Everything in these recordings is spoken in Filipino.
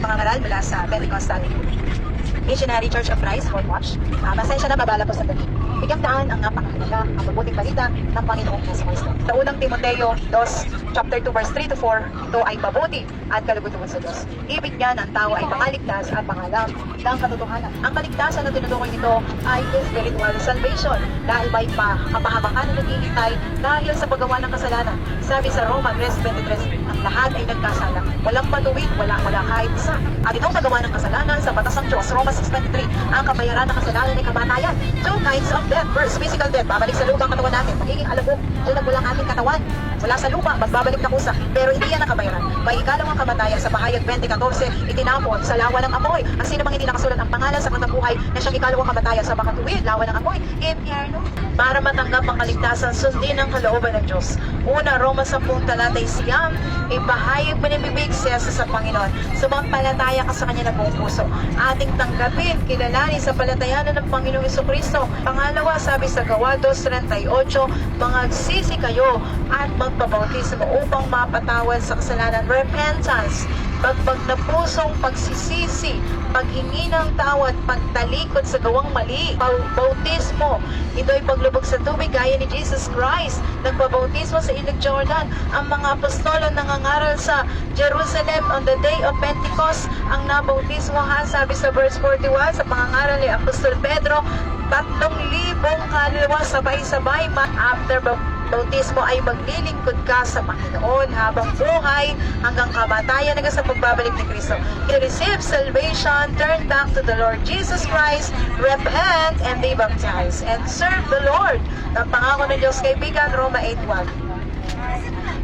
ating mga ngaral mula sa Pentecostal Missionary Church of Christ, World Watch. Pasensya na, babala po sa gabi. Bigyang daan ang napakahalaga, ang mabuting balita ng Panginoong Kristo. Sa unang Timoteo 2, chapter 2, verse 3 to 4, ito ay mabuti at kalugod-lugod sa Diyos. Ibig niya na ang tao ay makaligtas at pangalam ng katotohanan. Ang kaligtasan na tinutukoy nito ay spiritual salvation dahil may kapahabakan na naghihintay dahil sa paggawa ng kasalanan. Sabi sa Roma 3:23, ang lahat ay nagkasala. Walang matuwid, wala kahit isa. At itong nagawa ng kasalanan sa batas ng Diyos, Roma 6:23, ang kabayaran ng kasalanan ay kamatayan. Two kinds of death. First, physical death, babalik sa lupa ang katawan natin. Magiging alabok, doon nagbulang ating katawan. Mula sa lupa, magbabalik na kusa. Pero hindi yan ang kabayaran. May ikalawang kamatayan sa Pahayag 20:14, itinapon sa lawa ng apoy. Ang sino mang hindi nakasulat ang pangalan sa katabuhay na siyang ikalawang kamatayan sa makatuwid, lawa ng apoy, impyerno. Para matanggap ang kaligtasan, sundin ang kalooban ng Diyos. Una, Roma 10 talatay siyam, ipahayag manibibig siya sa Panginoon. Sumampalataya ka sa Kanya na buong puso. Ating tanggapin, kilalanin sa palatayanan ng Panginoong Jesucristo. Pangalawa, sabi sa Gawa 2:38, mangagsisi kayo at magpabautismo upang mapatawad sa kasalanan. Repentance, pagbag na pusong pagsisisi, paghingi ng tawad, pagtalikod sa gawang mali. Bautismo, ito ay paglubog sa tubig gaya ni Jesus Christ. Nagpabautismo sa Ilog Jordan. Ang mga apostolo nangangaral sa Jerusalem on the day of Pentecost. Ang nabautismohan, sabi sa verse 41, sa pangangaral ni Apostol Pedro, 3,000 kaluluwa sabay-sabay. After bautismo ay maglilingkod ka sa Panginoon habang buhay hanggang kamatayan hanggang sa pagbabalik ni Kristo. You receive salvation, turn back to the Lord Jesus Christ, repent and be baptized, and serve the Lord. Ang pangako ng Diyos, kaibigan, Roma 8:1.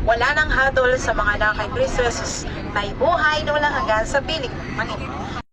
Wala nang hatol sa mga anak kay Kristo Jesus, may buhay na walang hanggan sa piling.